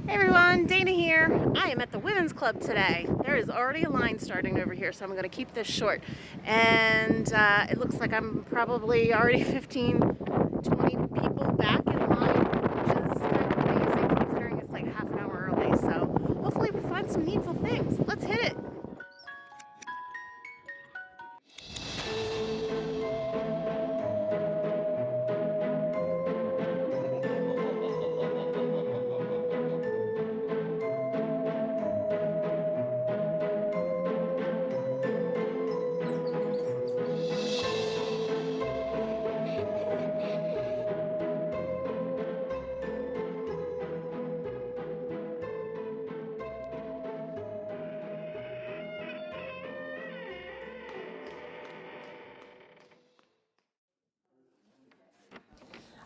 Hey everyone, Dana here. I am at the Women's Club today. There is already a line starting over here, so I'm going to keep this short. And it looks like I'm probably already 15, 20 people back in line, which is kind of amazing considering it's like half an hour early. So hopefully we'll find some needful things. Let's hit it.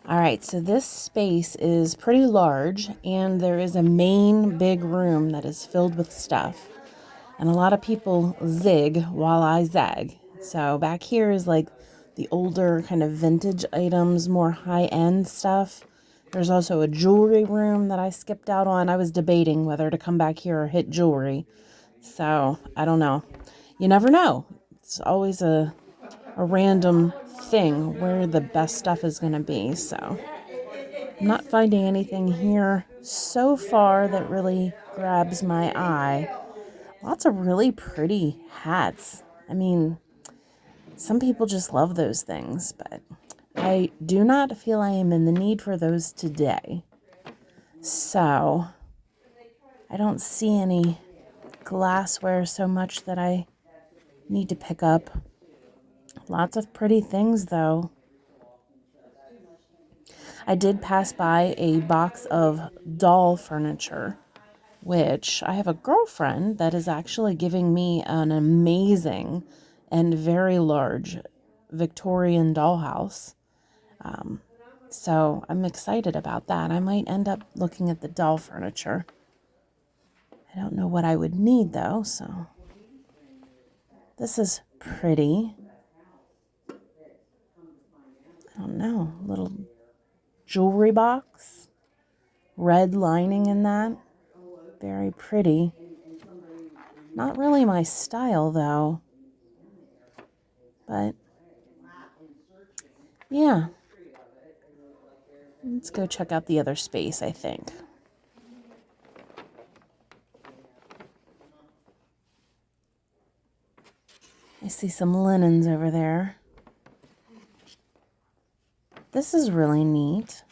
All right, so this space is pretty large, and there is a main big room that is filled with stuff. And a lot of people zig while I zag. So back here is like the older kind of vintage items, more high-end stuff. There's also a jewelry room that I skipped out on. I was debating whether to come back here or hit jewelry. So I don't know. You never know. It's always a random thing where the best stuff is going to be. So I'm not finding anything here so far that really grabs my eye. Lots of really pretty hats. I mean, some people just love those things, but I do not feel I am in the need for those today. So I don't see any glassware so much that I need to pick up. Lots of pretty things, though. I did pass by a box of doll furniture, which I have a girlfriend that is actually giving me an amazing and very large Victorian dollhouse. So I'm excited about that. I might end up looking at the doll furniture. I don't know what I would need though, so this is pretty. I don't know, little jewelry box, red lining in that. Very pretty. Not really my style though, but yeah. Let's go check out the other space, I think. I see some linens over there. This is really neat.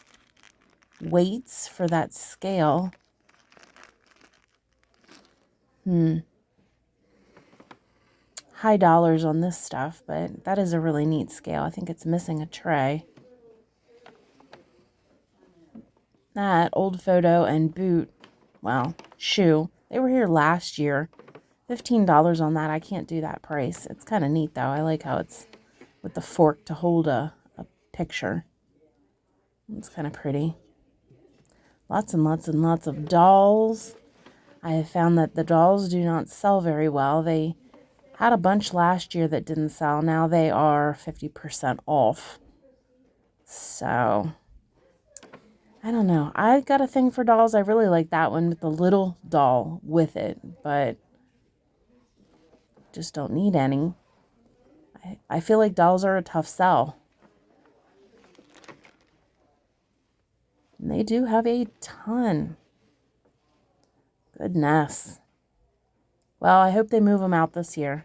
Weights for that scale. High dollars on this stuff, but that is a really neat scale. I think it's missing a tray. That old photo and boot, well, shoe. They were here last year. $15 on that. I can't do that price. It's kind of neat though. I like how it's with the fork to hold a picture. It's kind of pretty. Lots and lots and lots of dolls. I have found that the dolls do not sell very well. They had a bunch last year that didn't sell. Now they are 50% off. So I don't know. I got a thing for dolls. I really like that one with the little doll with it, but just don't need any. I feel like dolls are a tough sell. And they do have a ton. Goodness. Well, I hope they move them out this year.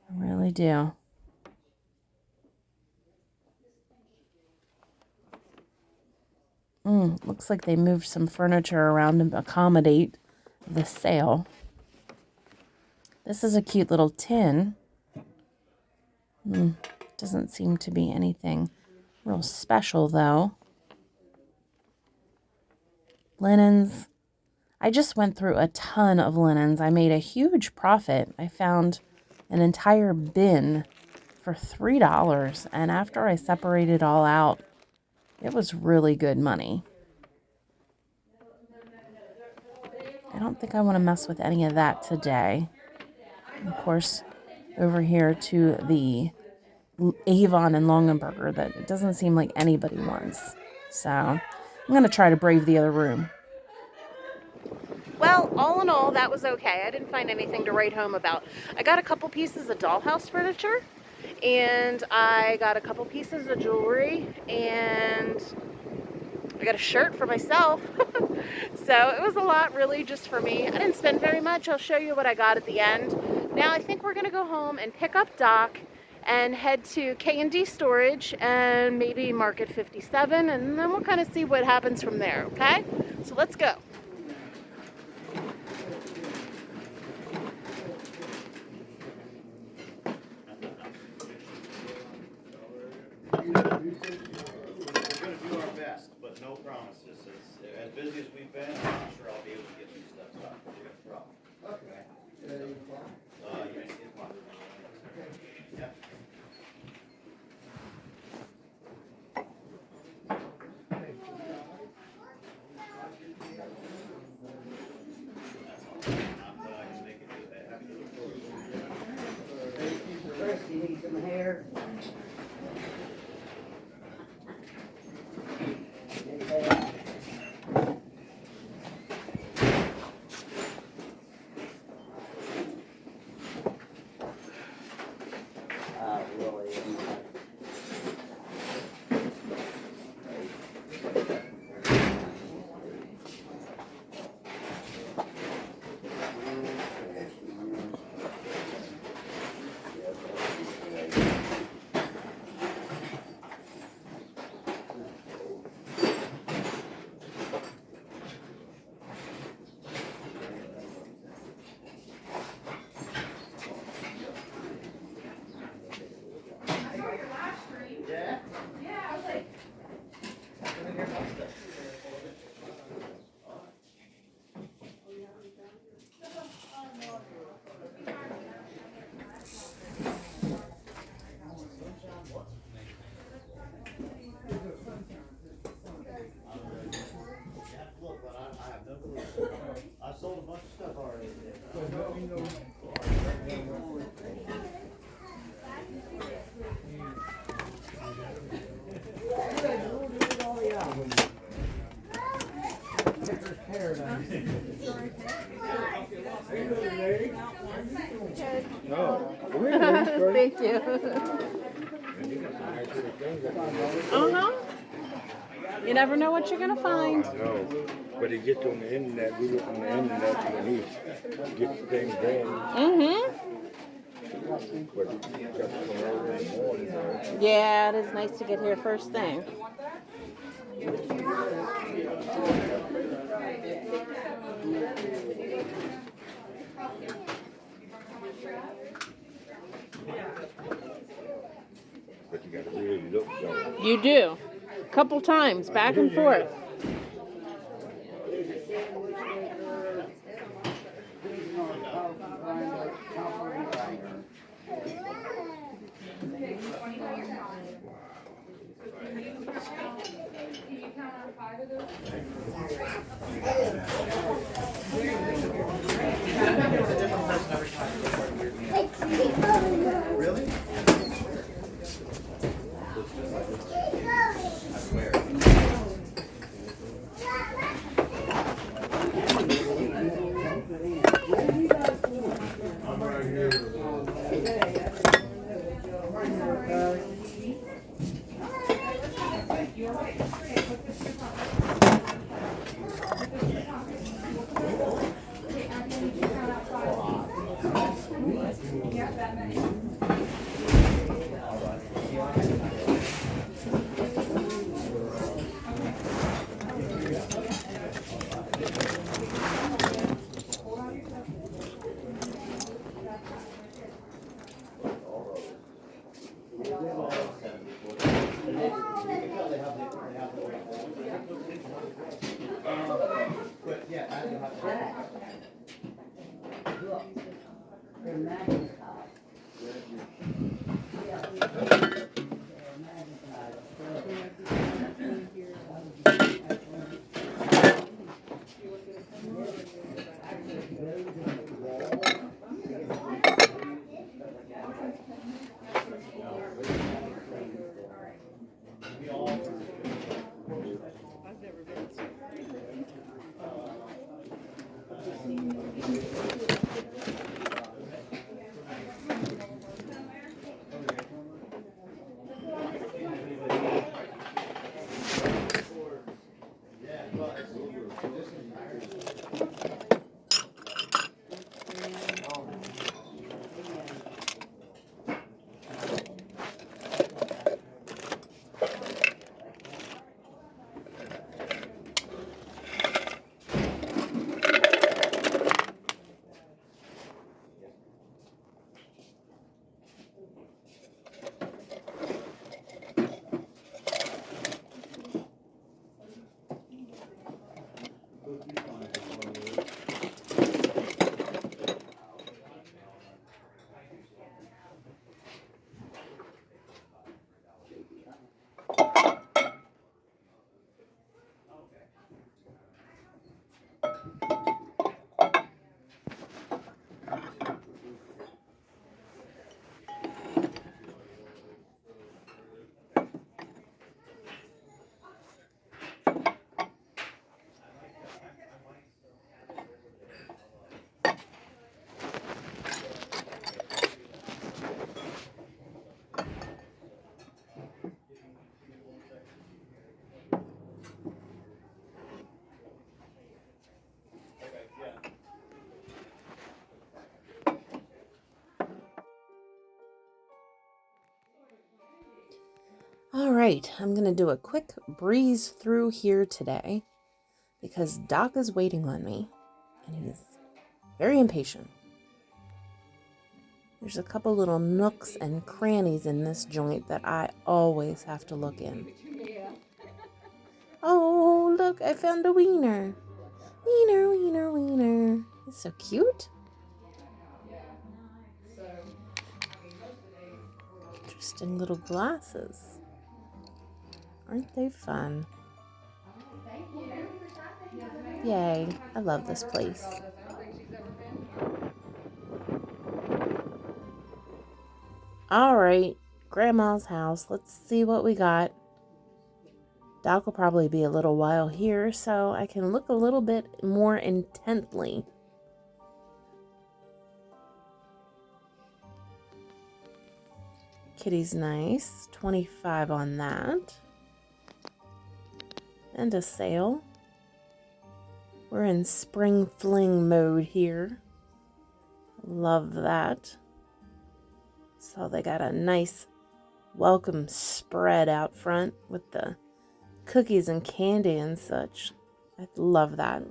I really do. Looks like they moved some furniture around to accommodate the sale. This is a cute little tin. Doesn't seem to be anything real special though. Linens. I just went through a ton of linens. I made a huge profit. I found an entire bin for $3, and after I separated it all out, it was really good money. I don't think I want to mess with any of that today. Of course, over here to the Avon and Longenberger that it doesn't seem like anybody wants. So I'm going to try to brave the other room. Well, all in all, that was okay. I didn't find anything to write home about. I got a couple pieces of dollhouse furniture, and I got a couple pieces of jewelry, and I got a shirt for myself. So it was a lot really just for me. I didn't spend very much. I'll show you what I got at the end. Now I think we're gonna go home and pick up Doc and head to K&D Storage and maybe Market 57, and then we'll kind of see what happens from there, okay? So let's go. We're going to do our best, but no promises. As busy as we've been, I'm not sure I'll be able to get these steps done. We're going to try. Okay. Yes, it's fine. Yeah. You need some hair? Really? Look, but I have no clue. I sold a bunch of stuff already. Thank you. Uh-huh. You never know what you're going to find. No, but he gets on the internet, we look on the internet when he gets things done. Mm-hmm. But he got to come early in the morning. Yeah, it is nice to get here first thing. But you got to really look though. You do. A couple times, back and forth. Really? I swear. I'm right here. But yeah, I do have to. Look, they're Macintosh. All right, I'm going to do a quick breeze through here today because Doc is waiting on me and he's very impatient. There's a couple little nooks and crannies in this joint that I always have to look in. Oh, look, I found a wiener. Wiener, wiener, wiener. He's so cute. Interesting little glasses. Aren't they fun? Yay, I love this place. All right, Grandma's house. Let's see what we got. Doc will probably be a little while here, so I can look a little bit more intently. Kitty's nice. 25 on that. And a sale. We're in Spring Fling mode here. Love that. So they got a nice welcome spread out front with the cookies and candy and such. I love that.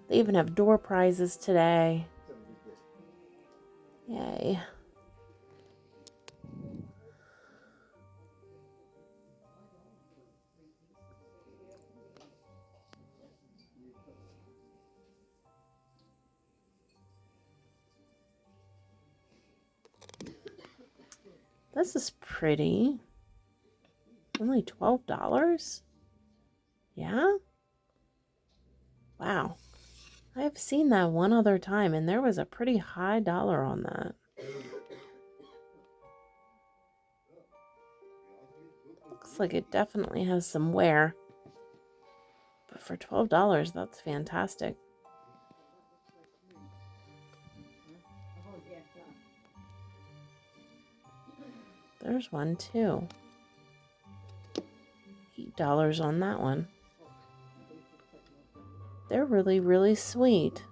They even have door prizes today. Yay. This is pretty. Only $12? Yeah? Wow. I've seen that one other time and there was a pretty high dollar on that. Looks like it definitely has some wear. But for $12, that's fantastic. There's one too. $8 on that one. They're really, really sweet.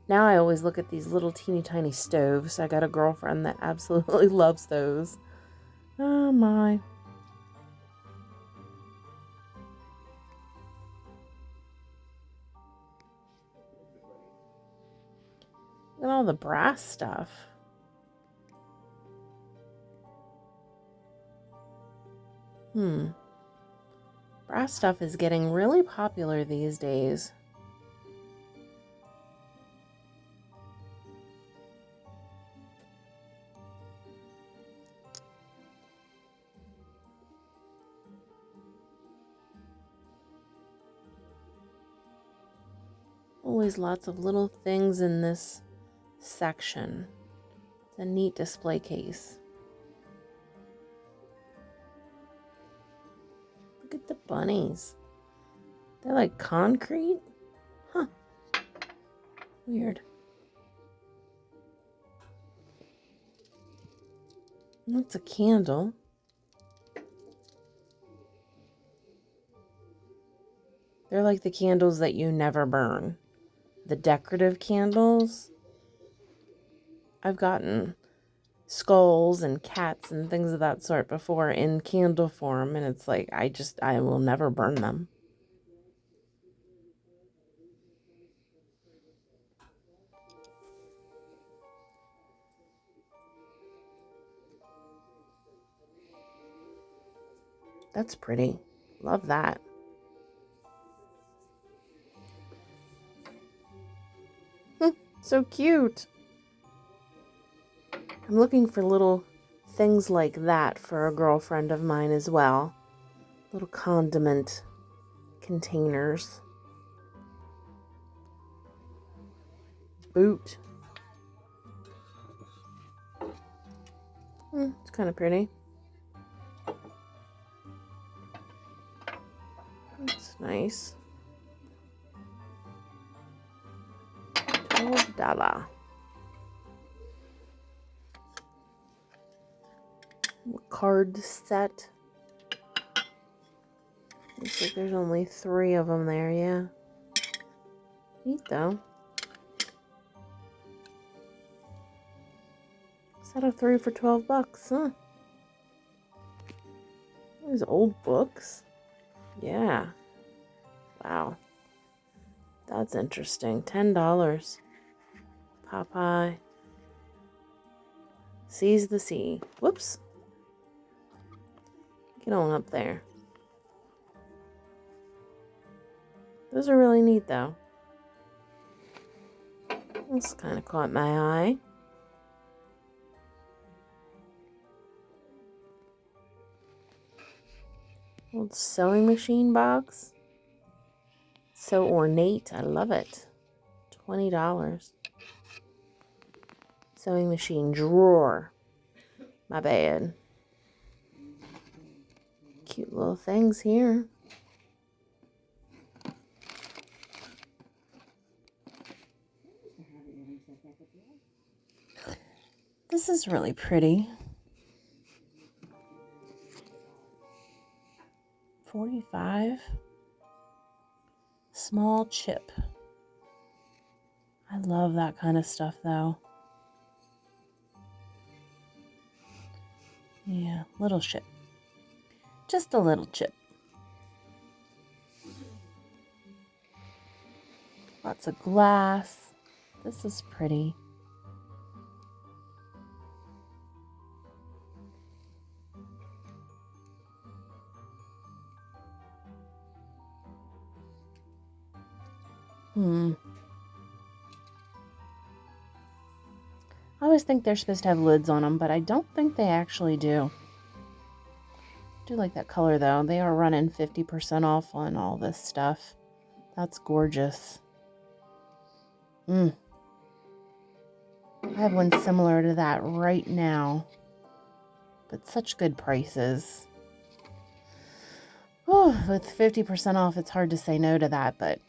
Now I always look at these little teeny tiny stoves. I got a girlfriend that absolutely loves those. Oh my. Look at all the brass stuff. Brass stuff is getting really popular these days. Always lots of little things in this section. It's a neat display case. Look at the bunnies. They're like concrete? Huh. Weird. That's a candle. They're like the candles that you never burn. The decorative candles. I've gotten skulls and cats and things of that sort before in candle form, and it's like I will never burn them. That's pretty. Love that. So cute. I'm looking for little things like that for a girlfriend of mine as well. Little condiment containers. Boot. It's kind of pretty. That's nice. $12. Card set. Looks like there's only 3 of them there, yeah. Neat though. Set of 3 for $12, huh? These old books. Yeah. Wow. That's interesting. $10. Popeye. Sees the sea. Whoops. Get on up there. Those are really neat though. This kind of caught my eye. Old sewing machine box. So ornate. I love it. $20. Sewing machine drawer. My bad. Cute little things here. This is really pretty. $45. Small chip. I love that kind of stuff though. Yeah, little chip. Just a little chip. Lots of glass. This is pretty. I always think they're supposed to have lids on them, but I don't think they actually do. I do like that color though. They are running 50% off on all this stuff. That's gorgeous. I have one similar to that right now, but such good prices. Oh, with 50% off, it's hard to say no to that, but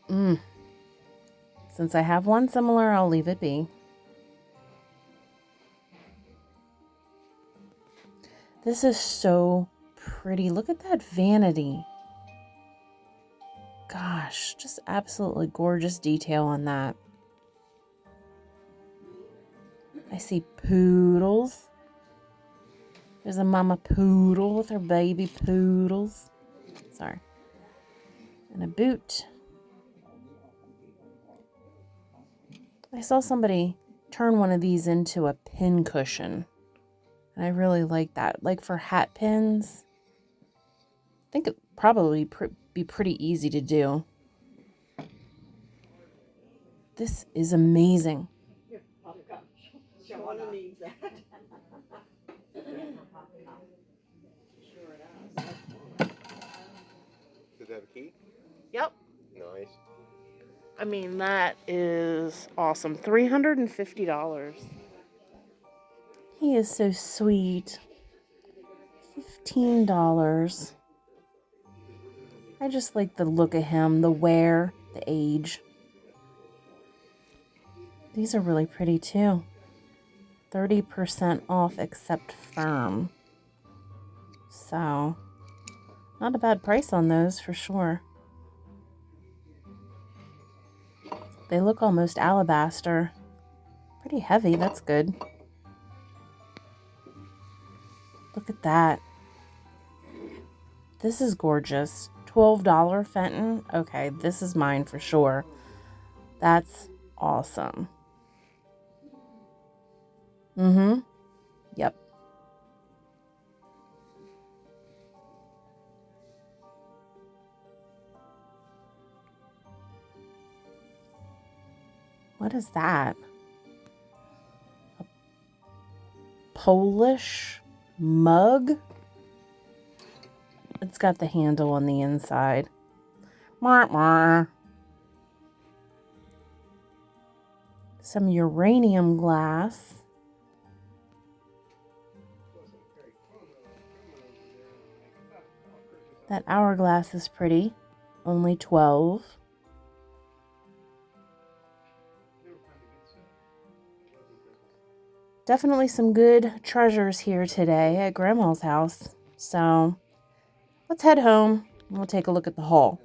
since I have one similar, I'll leave it be. This is so pretty. Look at that vanity. Gosh, just absolutely gorgeous detail on that. I see poodles. There's a mama poodle with her baby poodles. Sorry. And a boot. I saw somebody turn one of these into a pin cushion. And I really like that. Like for hat pins. I think it'd probably be pretty easy to do. This is amazing. Shawana needs that. Does it have a key? Yep. Nice. I mean, that is awesome. $350. He is so sweet. $15. I just like the look of him, the wear, the age. These are really pretty too. 30% off except firm. So, not a bad price on those for sure. They look almost alabaster. Pretty heavy, that's good. Look at that. This is gorgeous. $12 Fenton. Okay, this is mine for sure. That's awesome. Yep. What is that? A Polish mug? It's got the handle on the inside. Mwah, mwah. Some uranium glass. That hourglass is pretty. Only 12. Definitely some good treasures here today at Grandma's house. So let's head home and we'll take a look at the haul.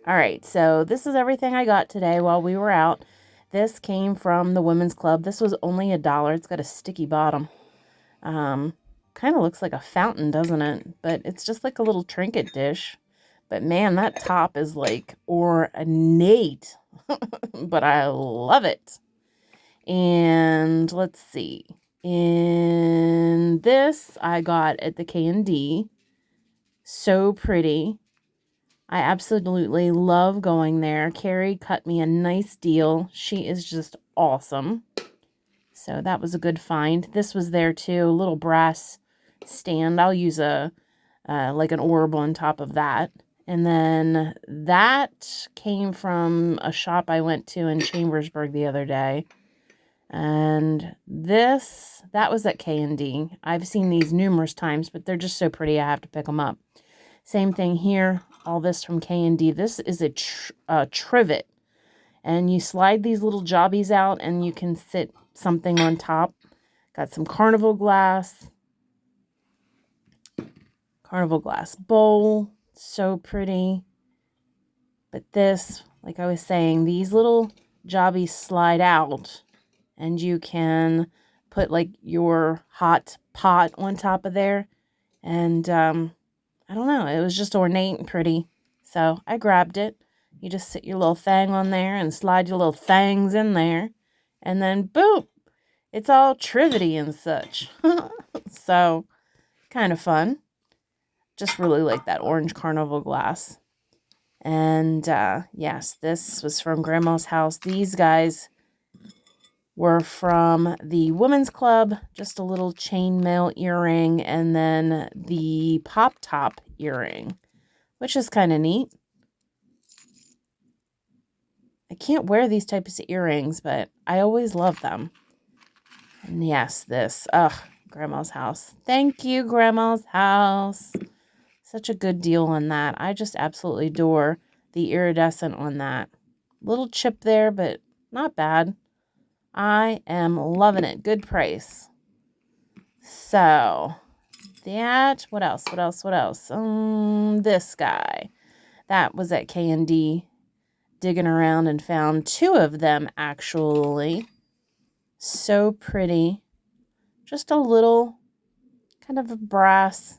All right, so this is everything I got today while we were out. This came from the Women's Club. This was only $1. It's got a sticky bottom. Kind of looks like a fountain, doesn't it? But it's just like a little trinket dish. But man, that top is like ornate. But I love it. And let's see. In this, I got at the K&D. So pretty. I absolutely love going there. Carrie cut me a nice deal. She is just awesome. So that was a good find. This was there too, a little brass stand. I'll use a like an orb on top of that. And then that came from a shop I went to in Chambersburg the other day. And that was at K&D. I've seen these numerous times, but they're just so pretty I have to pick them up. Same thing here. All this from K&D. This is a trivet. And you slide these little jobbies out and you can sit something on top. Got some carnival glass. Carnival glass bowl. So pretty. But this, like I was saying, these little jobbies slide out. And you can put like your hot pot on top of there. And I don't know. It was just ornate and pretty. So I grabbed it. You just sit your little thing on there and slide your little things in there. And then boom. It's all trivety and such. So kind of fun. Just really like that orange carnival glass. And yes, this was from Grandma's house. These guys were from the Women's Club. Just a little chainmail earring and then the pop top earring, which is kind of neat. I can't wear these types of earrings, but I always love them. And yes, this. Grandma's house. Thank you, Grandma's house. Such a good deal on that. I just absolutely adore the iridescent on that. Little chip there, but not bad. I am loving it. Good price. So, that. What else? This guy. That was at K&D. Digging around and found 2 of them, actually. So pretty. Just a little kind of a brass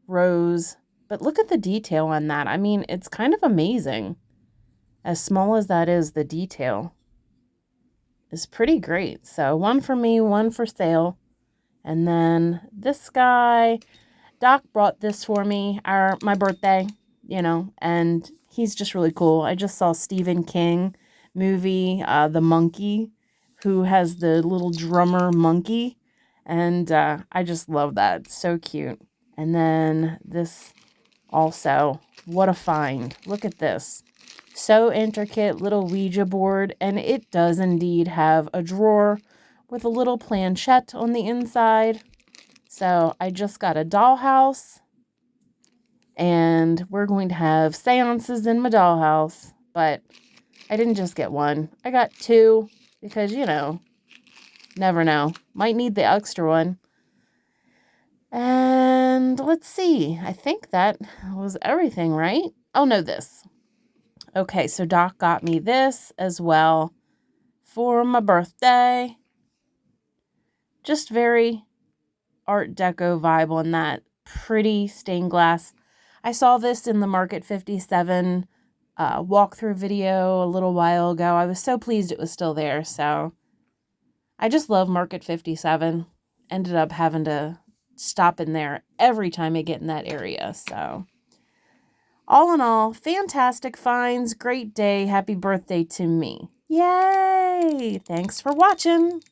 rose. But look at the detail on that. I mean, it's kind of amazing. As small as that is, the detail is pretty great. So 1 for me, 1 for sale. And then this guy, Doc brought this for me, my birthday, and he's just really cool. I just saw Stephen King movie, The Monkey, who has the little drummer monkey. And I just love that. So cute. And then this also, what a find. Look at this. So intricate, little Ouija board. And it does indeed have a drawer with a little planchette on the inside. So I just got a dollhouse. And we're going to have seances in my dollhouse. But I didn't just get one. I got two because, you know, never know. Might need the extra one. And let's see. I think that was everything, right? Oh, no, this. Okay, so Doc got me this as well for my birthday. Just very Art Deco vibe on that. Pretty stained glass. I saw this in the Market 57 walkthrough video a little while ago. I was so pleased it was still there. So I just love Market 57. Ended up having to stop in there every time I get in that area. So all in all, fantastic finds. Great day. Happy birthday to me. Yay! Thanks for watching.